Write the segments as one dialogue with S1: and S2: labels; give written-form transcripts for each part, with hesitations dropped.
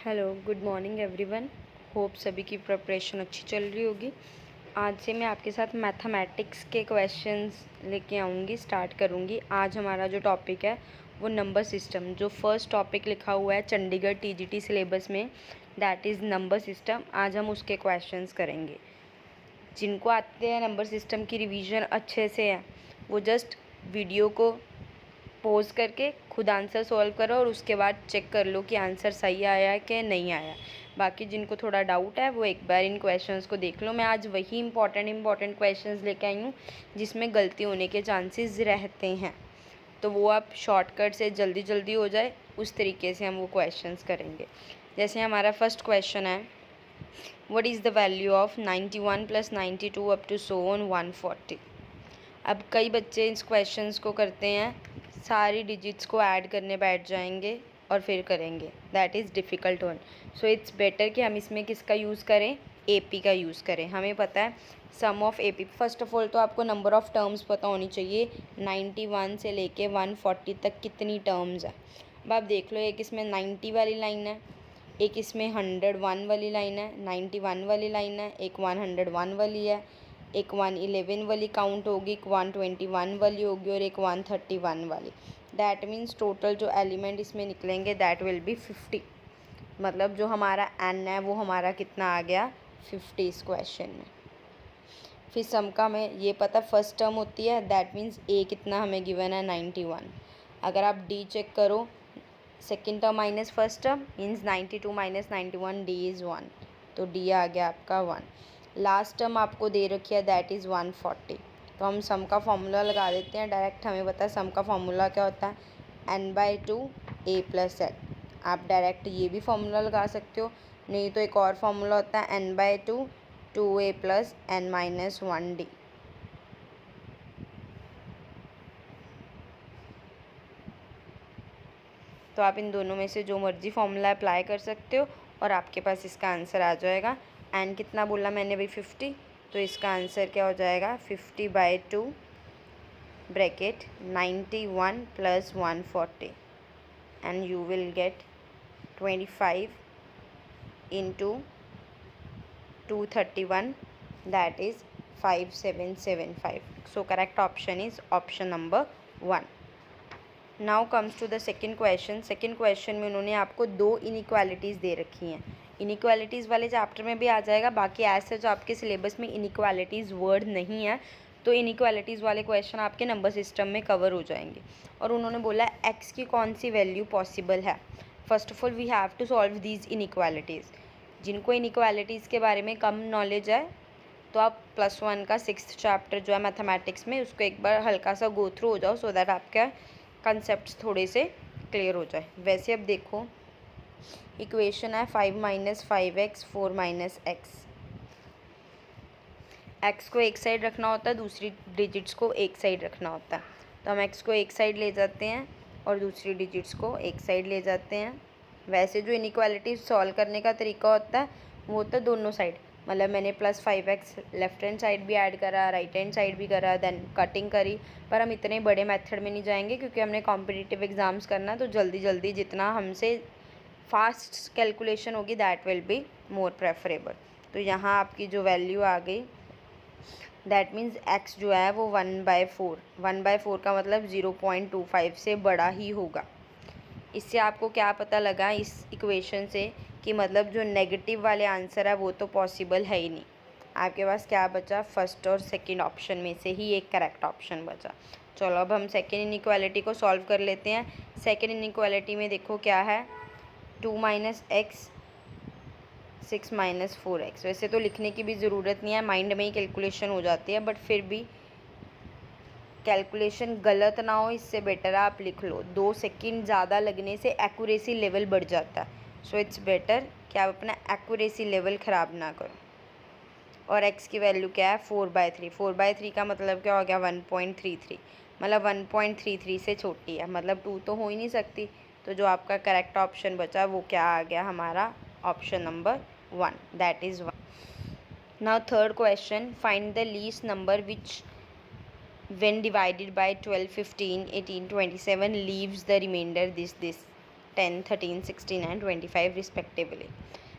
S1: Hello, good morning everyone. Hope सभी की preparation अच्छी चल रही होगी। आज से मैं आपके साथ मैथमेटिक्स के क्वेश्चंस लेके आऊँगी, स्टार्ट करूँगी। आज हमारा जो टॉपिक है वो नंबर सिस्टम, जो फर्स्ट टॉपिक लिखा हुआ है चंडीगढ़ टीजीटी सिलेबस में, दैट इज़ नंबर सिस्टम। आज हम उसके क्वेश्चंस करेंगे। जिनको आते हैं नंबर सिस्टम की रिवीजन अच्छे से है, वो जस्ट वीडियो को पॉज करके खुद आंसर सॉल्व करो और उसके बाद चेक कर लो कि आंसर सही आया है कि नहीं आया। बाकी जिनको थोड़ा डाउट है वो एक बार इन क्वेश्चंस को देख लो। मैं आज वही इंपॉर्टेंट क्वेश्चंस लेके आई हूँ जिसमें गलती होने के चांसेस रहते हैं, तो वो आप शॉर्टकट से जल्दी जल्दी हो जाए उस तरीके से हम वो क्वेश्चंस करेंगे। जैसे हमारा फर्स्ट क्वेश्चन है, what is the value of 91 + 92 up to so on 140। अब कई बच्चे इस क्वेश्चंस को करते हैं, सारी डिजिट्स को ऐड करने बैठ जाएंगे और फिर करेंगे, that is difficult one. So it's better कि हम इसमें किसका यूज़ करें, एपी का यूज़ करें। हमें पता है sum of AP. First of all तो आपको नंबर ऑफ़ टर्म्स पता होनी चाहिए, 91 से लेके 140 तक कितनी टर्म्स है। अब आप देख लो, एक इसमें 90 वाली लाइन है, एक इसमें 101 वाली लाइन है, 91 वाली लाइन है, एक 101 वाली है, एक 111 वाली काउंट होगी, एक 121 वाली होगी और एक 131 वाली। दैट मीन्स टोटल जो एलिमेंट इसमें निकलेंगे दैट विल बी 50। मतलब जो हमारा एन है वो हमारा कितना आ गया, 50 इस क्वेश्चन में। फिर सम का हमें ये पता फर्स्ट टर्म होती है, दैट मीन्स ए कितना हमें गिवन है, 91। अगर आप डी चेक करो, second term minus first term means 92 - 91, D is 1, तो डी आ गया आपका 1। लास्ट टर्म आपको दे रखी है, दैट इज़ 140। तो हम सम का फॉर्मूला लगा देते हैं डायरेक्ट। हमें पता है सम का फॉर्मूला क्या होता है, n/2 a + l। आप डायरेक्ट ये भी फॉर्मूला लगा सकते हो, नहीं तो एक और फॉर्मूला होता है n/2 2a + n - 1d। तो आप इन दोनों में से जो मर्जी फॉर्मूला अप्लाई कर सकते हो और आपके पास इसका आंसर आ जाएगा। एन कितना बोला मैंने भाई, 50, तो इसका आंसर क्या हो जाएगा, 50/2 bracket 91 + 140 and you will get 25 × 231, that is 5775। So correct option is option number 1। Now comes to the second question. Second question में उन्होंने आपको दो इनइक्वालिटीज़ दे रखी हैं। इनइक्वालिटीज़ वाले चैप्टर में भी आ जाएगा, बाकी ऐसे जो आपके सिलेबस में इनइक्वालिटीज़ वर्ड नहीं है, तो इनइक्वालिटीज़ वाले क्वेश्चन आपके नंबर सिस्टम में कवर हो जाएंगे। और उन्होंने बोला एक्स की कौन सी वैल्यू पॉसिबल है। First of all we have to solve these inequalities. जिनको इनइक्वालिटीज़ के बारे में कम नॉलेज है, तो आप +1 का 6th चैप्टर जो है मैथमेटिक्स में, उसको एक बार हल्का सा गो थ्रू हो जाओ, सो दैट आपका कंसेप्ट थोड़े से क्लियर हो जाए। वैसे अब देखो, इक्वेशन है 5 - 5x 4 - x। x को एक साइड रखना होता है, दूसरी डिजिट्स को एक साइड रखना होता है। तो हम x को एक साइड ले जाते हैं और दूसरी डिजिट्स को एक साइड ले जाते हैं। वैसे जो इनइक्वालिटी सॉल्व करने का तरीका होता है वो होता है दोनों साइड, मतलब मैंने +5x लेफ्ट हैंड साइड भी ऐड करा, राइट हैंड साइड भी करा, देन कटिंग करी। पर हम इतने बड़े मेथड में नहीं जाएंगे क्योंकि हमने कॉम्पिटिटिव एग्ज़ाम्स करना, तो जल्दी जल्दी जितना हमसे फास्ट कैलकुलेशन होगी that will be more preferable. तो यहाँ आपकी जो वैल्यू आ गई, दैट मीन्स x जो है वो 1/4। 1/4 का मतलब 0.25 से बड़ा ही होगा। इससे आपको क्या पता लगा इस इक्वेशन से, कि मतलब जो नेगेटिव वाले आंसर है वो तो पॉसिबल है ही नहीं। आपके पास क्या बचा, फर्स्ट और सेकंड ऑप्शन में से ही एक करेक्ट ऑप्शन बचा। चलो अब हम सेकंड इनइक्वालिटी को सॉल्व कर लेते हैं। सेकंड इनइक्वालिटी में देखो क्या है, 2 - x 6 - 4x। वैसे तो लिखने की भी ज़रूरत नहीं है, माइंड में ही कैलकुलेशन हो जाती है, बट फिर भी कैलकुलेशन गलत ना हो इससे बेटर आप लिख लो। 2 सेकंड ज़्यादा लगने से एक्यूरेसी लेवल बढ़ जाता है। सो इट्स बेटर कि आप अपना एक्यूरेसी लेवल ख़राब ना करो। और x की वैल्यू क्या है, 4/3। 4/3 का मतलब क्या हो गया, 1.33। मतलब 1.33 से छोटी है, मतलब 2 तो हो ही नहीं सकती। तो जो आपका करेक्ट ऑप्शन बचा वो क्या आ गया हमारा, option number 1, that is 1। Now third question, find the least number which when divided by 12, 15, 18, 27 leaves the remainder this। 10, 13, 16 and 25 respectively.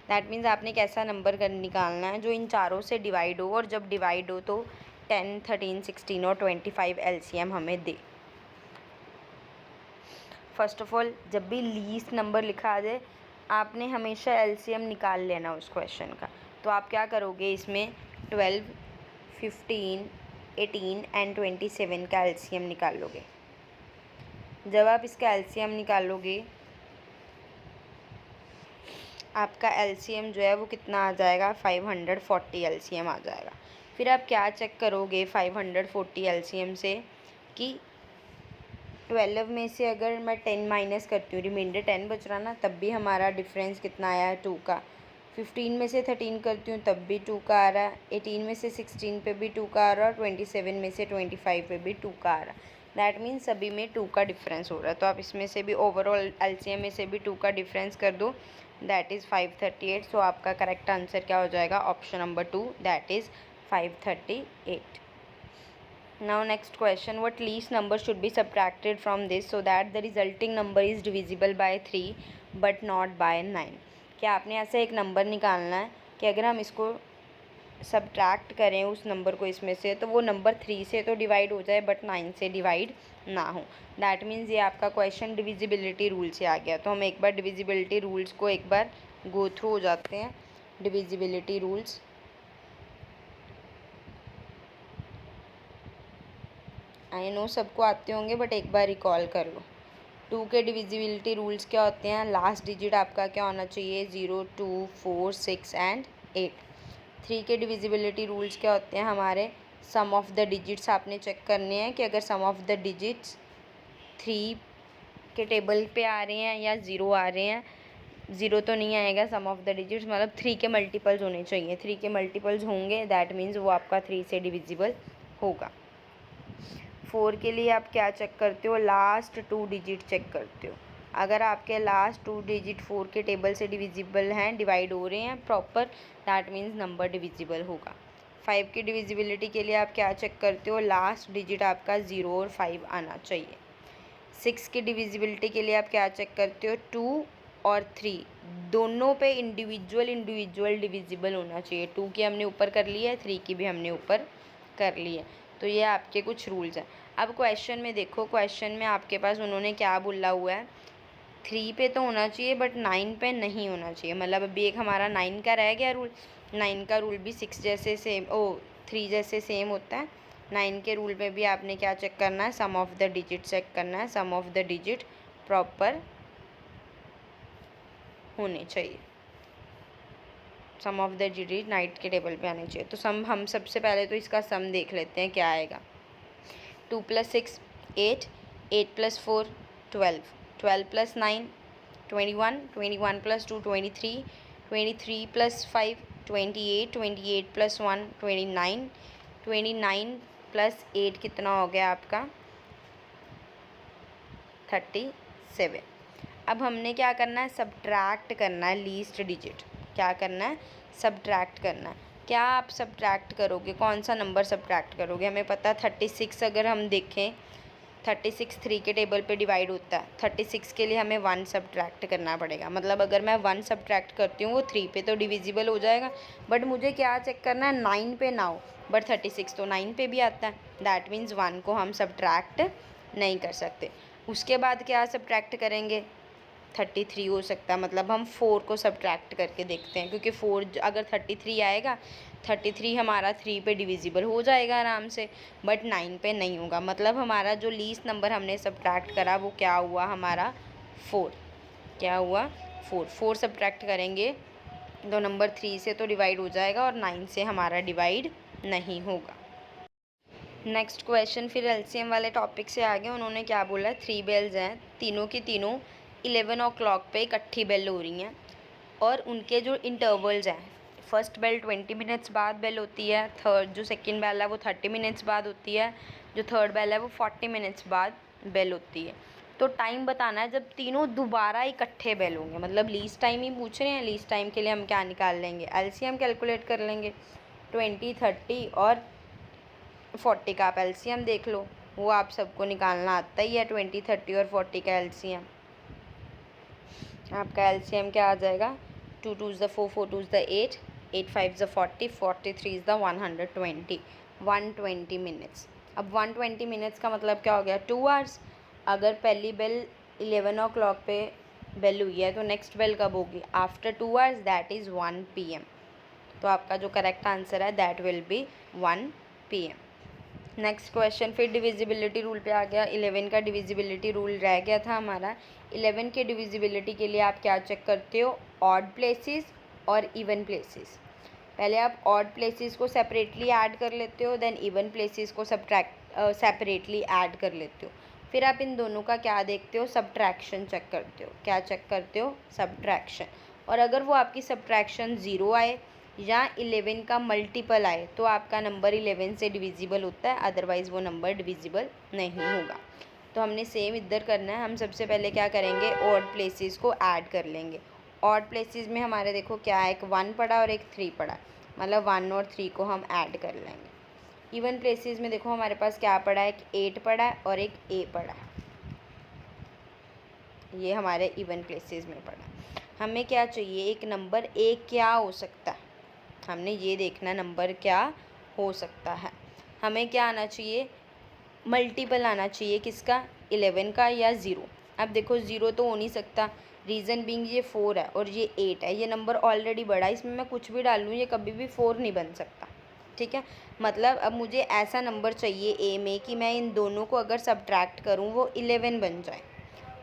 S1: That means आपने एक ऐसा नंबर कर निकालना है जो इन चारों से डिवाइड हो, और जब डिवाइड हो तो 10, 13, 16 और 25 एलसीएम हमें दे। फर्स्ट ऑफ ऑल जब भी लीस्ट नंबर लिखा आ जाए आपने हमेशा एलसीएम निकाल लेना उस क्वेश्चन का। तो आप क्या करोगे, इसमें 12, 15, 18 एंड 27 का एलसीएम निकालोगे। जब आप इसका एलसीएम निकालोगे आपका एलसीएम जो है वो कितना आ जाएगा, 540 एलसीएम आ जाएगा। फिर आप क्या चेक करोगे 540 एलसीएम से कि 12 में से अगर मैं 10 माइनस करती हूँ, रिमाइंडर 10 बच रहा ना, तब भी हमारा डिफरेंस कितना आया है, 2 का। 15 में से 13 करती हूँ तब भी 2 का आ रहा है। 18 में से 16 पे भी 2 का आ रहा है, और 27 में से 25 पे भी 2 का आ रहा है। दैट मीन्स सभी में 2 का डिफरेंस हो रहा है। तो आप इसमें से भी ओवरऑल एलसीएम में से भी 2 का डिफरेंस कर दो, दैट इज़ 538। सो आपका करेक्ट आंसर क्या हो जाएगा, option number 2, that is 538। Now next question, what least number should be subtracted from this so that the resulting number is divisible by 3 but not by 9? क्या आपने ऐसा एक नंबर निकालना है कि अगर हम इसको सब्ट्रैक्ट करें उस नंबर को इसमें से, तो वो नंबर 3 से तो डिवाइड हो जाए बट 9 से डिवाइड ना हो। दैट मीन्स ये आपका क्वेश्चन डिविजिबिलिटी रूल से आ गया। तो हम एक बार डिविजिबिलिटी रूल्स को एक बार गो थ्रू हो जाते हैं। डिविजिबिलिटी रूल्स, आई नो सबको आते होंगे बट एक बार रिकॉल कर लो। 2 के डिविजिबिलिटी रूल्स क्या होते हैं, लास्ट डिजिट आपका क्या होना चाहिए, 0, 2, 4, 6 एंड 8। 3 के डिविजिबिलिटी रूल्स क्या होते हैं हमारे, सम ऑफ द डिजिट्स आपने चेक करने हैं कि अगर सम ऑफ द डिजिट्स 3 के टेबल पे आ रहे हैं या 0 आ रहे हैं, 0 तो नहीं आएगा, सम ऑफ द डिजिट्स मतलब 3 के मल्टीपल्स होने चाहिए। 3 के मल्टीपल्स होंगे दैट मीन्स वो आपका 3 से डिविजिबल होगा। 4 के लिए आप क्या चेक करते हो, लास्ट 2 डिजिट चेक करते हो। अगर आपके लास्ट 2 डिजिट 4 के टेबल से डिविजिबल हैं, डिवाइड हो रहे हैं proper, that means number divisible होगा। 5 की डिविजिबिलिटी के लिए आप क्या चेक करते हो, लास्ट डिजिट आपका 0 और 5 आना चाहिए। 6 की डिविजिबिलिटी के लिए आप क्या चेक करते हो, 2 और 3 दोनों पे इंडिविजुअल डिविजिबल होना चाहिए। 2 की हमने ऊपर कर ली है, 3 की भी हमने ऊपर कर ली है। तो ये आपके कुछ रूल्स हैं। अब क्वेश्चन में देखो, क्वेश्चन में आपके पास उन्होंने क्या बोला हुआ है, 3 पे तो होना चाहिए बट 9 पे नहीं होना चाहिए। मतलब अभी एक हमारा 9 का रह गया रूल। 9 का रूल भी 6 जैसे सेम 3 जैसे सेम होता है। 9 के रूल में भी आपने क्या चेक करना है, sum of the digit check करना है। Sum of the digit proper होने चाहिए, सम ऑफ द डिजिट नाइट के टेबल पे आने चाहिए। तो सम हम सबसे पहले तो इसका सम देख लेते हैं क्या आएगा। 2 + 6 8, 8 + 4 12, 12 + 9 21, 21 + 2 23, 23 + 5 28, 28 + 1 29, 29 + 8 कितना हो गया आपका 37। अब हमने क्या करना है, सब्ट्रैक्ट करना है लीस्ट डिजिट। क्या करना है, सब्ट्रैक्ट करना है। क्या आप सब्ट्रैक्ट करोगे, कौन सा नंबर सब्ट्रैक्ट करोगे, हमें पता है 36 अगर हम देखें 36 3 के टेबल पे डिवाइड होता है। 36 के लिए हमें 1 सब्ट्रैक्ट करना पड़ेगा। मतलब अगर मैं 1 सब्ट्रैक्ट करती हूँ वो 3 पे तो डिविजिबल हो जाएगा, बट मुझे क्या चेक करना है 9 पे ना हो, बट 36 तो 9 पे भी आता है। दैट मीन्स 1 को हम सब्ट्रैक्ट नहीं कर सकते। उसके बाद क्या सब्ट्रैक्ट करेंगे, 33 हो सकता है। मतलब हम 4 को सब्ट्रैक्ट करके देखते हैं, क्योंकि 4 अगर 33 आएगा, 33 हमारा 3 पे डिविजिबल हो जाएगा आराम से, बट 9 पे नहीं होगा। मतलब हमारा जो लीस्ट नंबर हमने सब्ट्रैक्ट करा वो क्या हुआ हमारा 4। क्या हुआ 4। 4 सब्ट्रैक्ट करेंगे तो नंबर 3 से तो डिवाइड हो जाएगा और 9 से हमारा डिवाइड नहीं होगा। नेक्स्ट क्वेश्चन फिर एलसीएम वाले टॉपिक से आगे उन्होंने क्या बोला, 3 बेल्स हैं, तीनों की तीनों 11 o'clock पे इकट्ठी बेल हो रही हैं, और उनके जो इंटरवल्स हैं, फर्स्ट बेल 20 मिनट्स बाद बेल होती है, थर्ड जो सेकंड बेल है वो 30 मिनट्स बाद होती है, जो थर्ड बेल है वो 40 मिनट्स बाद बेल होती है। तो टाइम बताना है जब तीनों दोबारा इकट्ठे बेल होंगे। मतलब लीस्ट टाइम ही पूछ रहे हैं, लीस्ट टाइम के लिए हम क्या निकाल लेंगे, एलसीएम कैलकुलेट कर लेंगे। 20, 30 और 40 का आप एलसीएम देख लो, वो आप सबको निकालना आता ही है, 20, 30 और 40 का एलसीएम। आपका एलसीएम क्या आ जाएगा, 2 2 ज़ 4 4 2 ज़ 8 8 5 ज़ 40 43 ज़ 120 120 मिनट्स। अब 120 मिनट्स का मतलब क्या हो गया, 2 आवर्स। अगर पहली बेल 11 o'clock पे बेल हुई है तो नेक्स्ट बेल कब होगी, after 2 hours, that is 1 PM। तो आपका जो करेक्ट आंसर है that will be 1 PM। Next question फिर डिविजिबिलिटी रूल पे आ गया। 11 का डिविजिबिलिटी रूल रह गया था हमारा। 11 के डिविजिबिलिटी के लिए आप क्या चेक करते हो, ऑड प्लेसेस और इवन प्लेसेस। पहले आप ऑड प्लेसेस को सेपरेटली ऐड कर लेते हो, देन इवन प्लेसेस को सेपरेटली ऐड कर लेते हो। फिर आप इन दोनों का क्या देखते हो, सब्ट्रैक्शन चेक करते हो। क्या चेक करते हो, सब्ट्रैक्शन। और अगर वो आपकी सब्ट्रैक्शन 0 आए या 11 का मल्टीपल आए तो आपका नंबर 11 से डिविजिबल होता है, अदरवाइज़ वो नंबर डिविजिबल नहीं होगा। तो हमने सेम इधर करना है। हम सबसे पहले क्या करेंगे, ऑड प्लेसेस को ऐड कर लेंगे। ऑड प्लेसेस में हमारे देखो क्या है, एक 1 पड़ा और एक 3 पड़ा, मतलब 1 और 3 को हम ऐड कर लेंगे। इवन प्लेसेस में देखो हमारे पास क्या पड़ा है, एक 8 पड़ा है और एक A पड़ा है। ये हमारे इवन प्लेसेस में पड़ा है। हमें क्या चाहिए, एक नंबर A क्या हो सकता है, हमने ये देखना नंबर क्या हो सकता है। हमें क्या आना चाहिए, मल्टीपल आना चाहिए, किसका, 11 का या 0। अब देखो 0 तो हो नहीं सकता, रीज़न बीइंग ये 4 है और ये 8 है, ये नंबर ऑलरेडी बड़ा है, इसमें मैं कुछ भी डालूँ ये कभी भी 4 नहीं बन सकता। ठीक है, मतलब अब मुझे ऐसा नंबर चाहिए ए में कि मैं इन दोनों को अगर सब्ट्रैक्ट करूँ वो 11 बन जाए।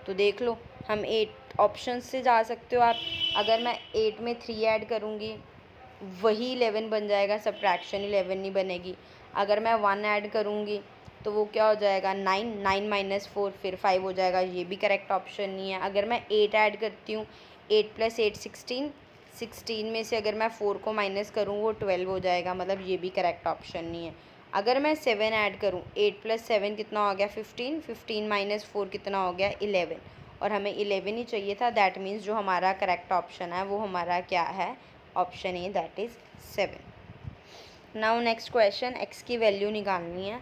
S1: तो देख लो, हम 8 ऑप्शन से जा सकते हो आप। अगर मैं 8 में 3 ऐड करूँगी वही 11 बन जाएगा, सब्ट्रैक्शन 11 नहीं बनेगी। अगर मैं 1 ऐड करूँगी तो वो क्या हो जाएगा, 9 9 माइनस 4 फिर 5 हो जाएगा, ये भी करेक्ट ऑप्शन नहीं है। अगर मैं 8 ऐड करती हूँ, 8 + 8 16 16 में से अगर मैं 4 को माइनस करूँ वो 12 हो जाएगा, मतलब ये भी करेक्ट ऑप्शन नहीं है। अगर मैं 7 ऐड करूँ, 8 + 7 कितना हो गया, 15 15 माइनस 4 कितना हो गया, 11, और हमें 11 ही चाहिए था। दैट मीन्स जो हमारा करेक्ट ऑप्शन है वो हमारा क्या है, option A, that is 7। Now next question, x की वैल्यू निकालनी है।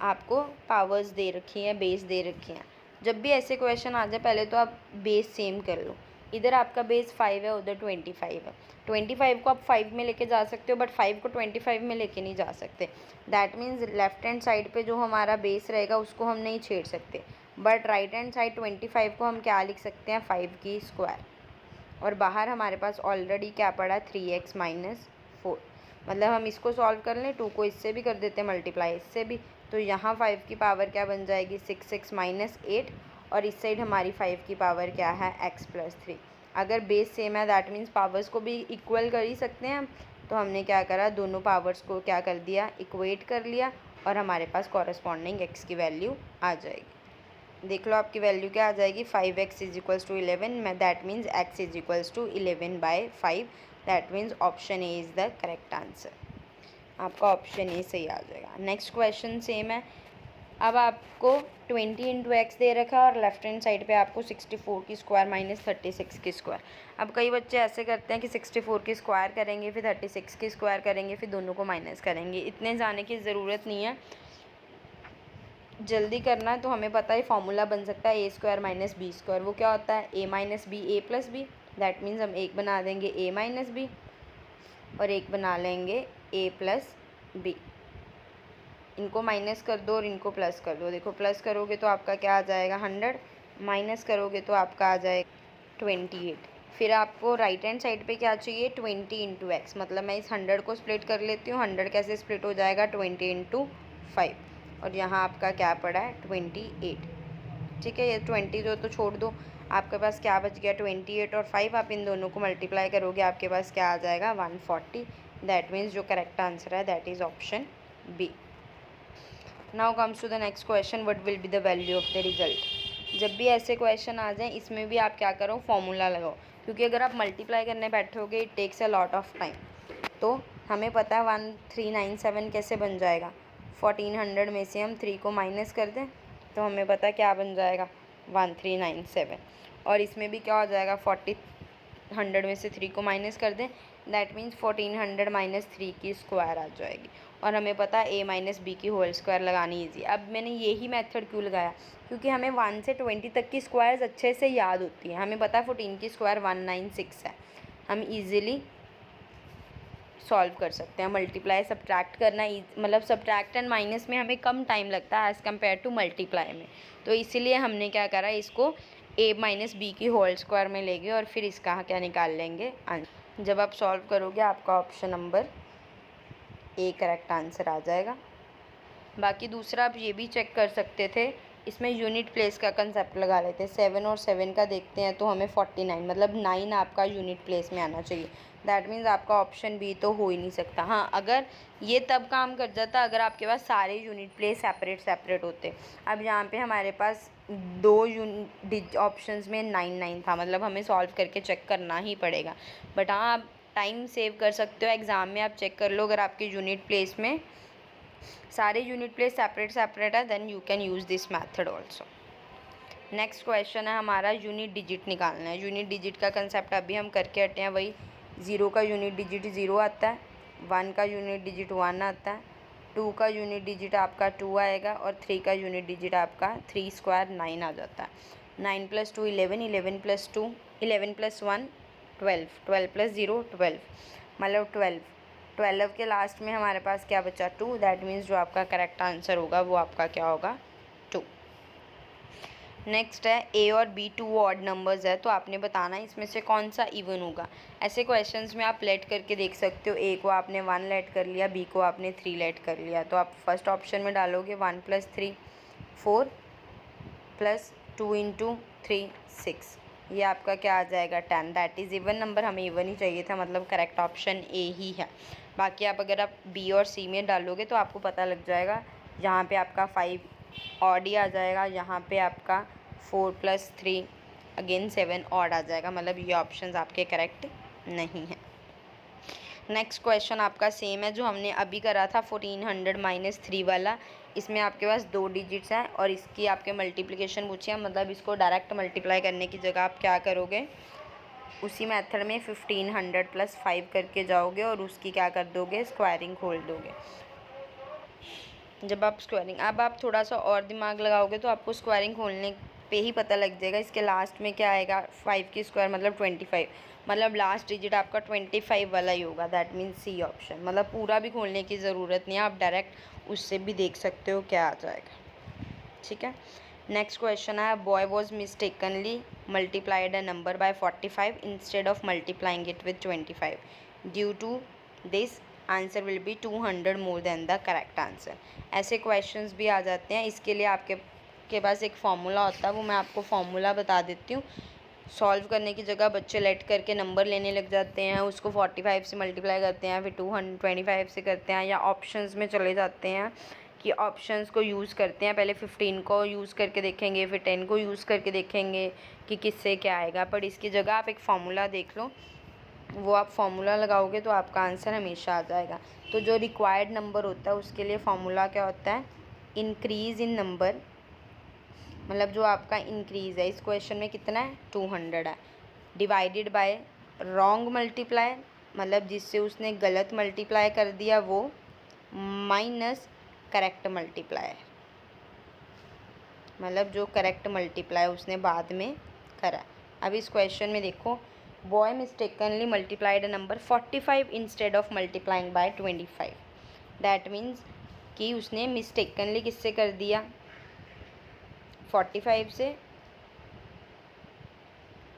S1: आपको पावर्स दे रखी हैं, बेस दे रखी हैं। जब भी ऐसे क्वेश्चन आ जाए पहले तो आप बेस सेम कर लो। इधर आपका बेस 5 है, उधर 25 है। 25 को आप 5 में लेके जा सकते हो, बट 5 को 25 में लेके नहीं जा सकते। That means left hand side पे जो हमारा बेस रहेगा उसको हम नहीं छेड़ सकते, बट राइट हैंड साइड 25 को हम क्या लिख सकते हैं, 5 की स्क्वायर। और बाहर हमारे पास ऑलरेडी क्या पड़ा है, 3x - 4, मतलब हम इसको सॉल्व कर लें, 2 को इससे भी कर देते हैं मल्टीप्लाई, इससे भी। तो यहाँ 5 की पावर क्या बन जाएगी, 6x - 8, और इस साइड हमारी 5 की पावर क्या है, x + 3। अगर बेस सेम है दैट मीन्स पावर्स को भी इक्वल कर ही सकते हैं हम। तो हमने क्या करा, दोनों पावर्स को क्या कर दिया, इक्वेट कर लिया, और हमारे पास कॉरस्पॉन्डिंग x की वैल्यू आ जाएगी। देख लो आपकी वैल्यू क्या आ जाएगी, 5x = 11, that means x = 11/5। That means option A is the correct answer. आपका ऑप्शन ए सही आ जाएगा। नेक्स्ट क्वेश्चन सेम है। अब आपको 20 × x दे रखा है और लेफ्ट हैंड साइड पे आपको 64 की स्क्वायर - 36 की स्क्वायर। अब कई बच्चे ऐसे करते हैं कि 64 की स्क्वायर करेंगे, फिर 36 की स्क्वायर करेंगे, फिर दोनों को माइनस करेंगे। इतने जाने की ज़रूरत नहीं है, जल्दी करना है। तो हमें पता है फॉर्मूला बन सकता है a² - b²। वो क्या होता है, a - b a + b। That means हम एक बना देंगे a - b और एक बना लेंगे a + b। इनको माइनस कर दो और इनको प्लस कर दो। देखो प्लस करोगे तो आपका क्या आ जाएगा, 100, माइनस करोगे तो आपका आ जाएगा 28। फिर आपको राइट हैंड साइड पे क्या चाहिए, 20 × x, मतलब मैं इस 100 को स्प्लिट कर लेती हूँ। 100 कैसे स्प्लिट हो जाएगा, 20 × 5, और यहाँ आपका क्या पड़ा है, 28। ठीक है, ये 20 जो तो छोड़ दो, आपके पास क्या बच गया, 28 और 5। आप इन दोनों को मल्टीप्लाई करोगे, आपके पास क्या आ जाएगा, 140। दैट मीन्स जो करेक्ट आंसर है that is option B. Now comes to the next question, what will be the value of the result. जब भी ऐसे क्वेश्चन आ जाएं इसमें भी आप क्या करो, फॉर्मूला लगाओ, क्योंकि अगर आप मल्टीप्लाई करने बैठोगे it takes a lot of time. तो हमें पता है 1397 कैसे बन जाएगा, 1400 में से हम 3 को माइनस कर दें तो हमें पता क्या बन जाएगा, 1397। और इसमें भी क्या हो जाएगा, 100 में से 3 को माइनस कर दें, दैट मीन्स 1400 माइनस 3 की स्क्वायर आ जाएगी। और हमें पता है a माइनस बी की होल स्क्वायर लगानी ईजी। अब मैंने यही मेथड क्यों लगाया, क्योंकि हमें 1 से 20 तक की स्क्वायर्स अच्छे से याद होती हैं। हमें पता है 14 की स्क्वायर 196 है, हम ईज़िली सॉल्व कर सकते हैं। मल्टीप्लाई सब्ट्रैक्ट करना मतलब सब्ट्रैक्ट एंड माइनस में हमें कम टाइम लगता है एज़ कम्पेयर टू मल्टीप्लाई में। तो इसीलिए हमने क्या करा, इसको a माइनस बी की होल स्क्वायर में लेंगे और फिर इसका क्या निकाल लेंगे आंसर। जब आप सॉल्व करोगे आपका option number A correct answer आ जाएगा। बाकी दूसरा आप ये भी चेक कर सकते थे, इसमें यूनिट प्लेस का कंसेप्ट लगा लेते हैं। 7 और 7 का देखते हैं तो हमें 49 मतलब 9 आपका यूनिट प्लेस में आना चाहिए। दैट मीन्स आपका ऑप्शन बी तो हो ही नहीं सकता। हाँ, अगर ये तब काम कर जाता अगर आपके पास सारे यूनिट प्लेस सेपरेट होते। अब यहाँ पे हमारे पास 2 ऑप्शंस में 9 था, मतलब हमें सॉल्व करके चेक करना ही पड़ेगा। बट हाँ, आप टाइम सेव कर सकते हो, एग्ज़ाम में आप चेक कर लो अगर आपके यूनिट प्लेस में सारे यूनिट प्लेस सेपरेट है, then you can use this method also. Next question है हमारा यूनिट डिजिट निकालना है। यूनिट डिजिट का कंसेप्ट अभी हम करके हटे हैं, वही 0 का यूनिट डिजिट 0 आता है, 1 का यूनिट डिजिट 1 आता है, 2 का यूनिट डिजिट आपका 2 आएगा और 3 का यूनिट डिजिट आपका 3 स्क्वायर 9 आ जाता है। 9 + 2 11, 11 + 2 11 + 1 12, 12 + 0 12 मतलब 12 के लास्ट में हमारे पास क्या बचा 2। दैट मीन्स जो आपका करेक्ट आंसर होगा वो आपका क्या होगा 2। नेक्स्ट है ए और बी 2 ऑड नंबर्स है, तो आपने बताना इसमें से कौन सा इवन होगा। ऐसे क्वेश्चंस में आप लेट करके देख सकते हो, ए को आपने 1 लेट कर लिया, बी को आपने 3 लेट कर लिया, तो आप फर्स्ट ऑप्शन में डालोगे 1 + 3 4 + 2 × 3 6, ये आपका क्या आ जाएगा 10। दैट इज़ इवन नंबर, हमें इवन ही चाहिए था, मतलब करेक्ट ऑप्शन ए ही है। बाकी आप अगर आप बी और सी में डालोगे तो आपको पता लग जाएगा, यहाँ पे आपका 5 ऑड ही आ जाएगा, यहाँ पे आपका 4 + 3 अगेन 7 ऑड आ जाएगा, मतलब ये ऑप्शंस आपके करेक्ट नहीं हैं। नेक्स्ट क्वेश्चन आपका सेम है जो हमने अभी करा था 1400 - 3 वाला। इसमें आपके पास 2 डिजिट्स हैं और इसकी आपके मल्टीप्लिकेशन पूछी है, मतलब इसको डायरेक्ट मल्टीप्लाई करने की जगह आप क्या करोगे, उसी मेथड में 1500 + 5 करके जाओगे और उसकी क्या कर दोगे, स्क्वायरिंग खोल दोगे। जब आप स्क्वायरिंग, अब आप थोड़ा सा और दिमाग लगाओगे तो आपको स्क्वायरिंग खोलने पे ही पता लग जाएगा। इसके लास्ट में क्या आएगा, 5 की स्क्वायर मतलब 25, मतलब लास्ट डिजिट आपका 25 वाला ही होगा। दैट मीन्स सी ऑप्शन, मतलब पूरा भी खोलने की ज़रूरत नहीं है, आप डायरेक्ट उससे भी देख सकते हो क्या आ जाएगा। ठीक है। नेक्स्ट क्वेश्चन है boy was mistakenly multiplied a number by 45 instead of multiplying it with 25, due to this answer will be 200 more than the correct answer. ऐसे क्वेश्चंस भी आ जाते हैं, इसके लिए आपके पास एक फार्मूला होता है, वो मैं आपको फार्मूला बता देती हूँ। सॉल्व करने की जगह बच्चे लेट करके नंबर लेने लग जाते हैं, उसको 45 से मल्टीप्लाई करते हैं, फिर 225 से करते हैं, या ऑप्शंस में चले जाते हैं कि ऑप्शंस को यूज़ करते हैं। पहले 15 को यूज़ करके देखेंगे, फिर 10 को यूज़ करके देखेंगे कि किससे क्या आएगा। पर इसकी जगह आप एक फार्मूला देख लो, वो आप फार्मूला लगाओगे तो आपका आंसर हमेशा आ जाएगा। तो जो रिक्वायर्ड नंबर होता है उसके लिए फार्मूला क्या होता है, इंक्रीज़ इन नंबर, मतलब जो आपका इंक्रीज़ है इस क्वेश्चन में कितना है 200 है, डिवाइडेड बाय रॉन्ग मल्टीप्लाई, मतलब जिससे उसने गलत मल्टीप्लाई कर दिया वो, माइनस करेक्ट मल्टीप्लाई, मतलब जो करेक्ट मल्टीप्लाई उसने बाद में करा। अब इस क्वेश्चन में देखो, boy mistakenly multiplied a number 45 instead of multiplying by 25। That means कि उसने मिस्टेकनली किससे कर दिया, 45 से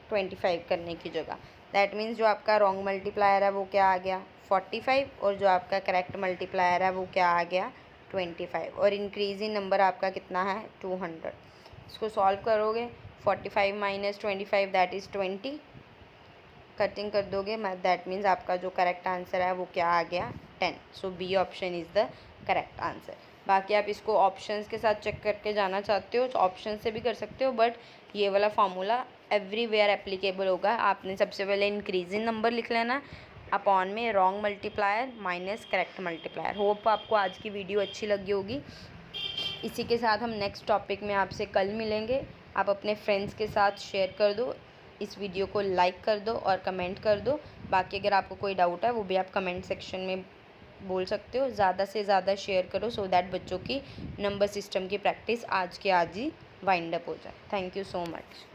S1: 25 करने की जगह। दैट मीन्स जो आपका रॉन्ग मल्टीप्लायर है वो क्या आ गया 45, और जो आपका करेक्ट मल्टीप्लायर है वो क्या आ गया 25, और इंक्रीजिंग नंबर आपका कितना है 200। इसको सॉल्व करोगे, 45 - 25 दैट इज़ 20, कटिंग कर दोगे, दैट मीन्स आपका जो करेक्ट आंसर है वो क्या आ गया 10। So B option is the correct answer. बाकी आप इसको ऑप्शंस के साथ चेक करके जाना चाहते हो तो ऑप्शन से भी कर सकते हो, बट ये वाला फार्मूला एवरीवेयर एप्लीकेबल होगा। आपने सबसे पहले इंक्रीजिंग नंबर लिख लेना, अपॉन में wrong multiplier minus correct multiplier. Hope आपको आज की वीडियो अच्छी लगी होगी। इसी के साथ हम नेक्स्ट टॉपिक में आपसे कल मिलेंगे। आप अपने फ्रेंड्स के साथ शेयर कर दो इस वीडियो को लाइक कर दो और कमेंट कर दो। बाकी अगर आपको कोई डाउट है वो भी आप कमेंट सेक्शन में बोल सकते हो। ज़्यादा से ज़्यादा शेयर करो सो दैट बच्चों की नंबर सिस्टम की प्रैक्टिस आज के आज ही वाइंड अप हो जाए। Thank you so much.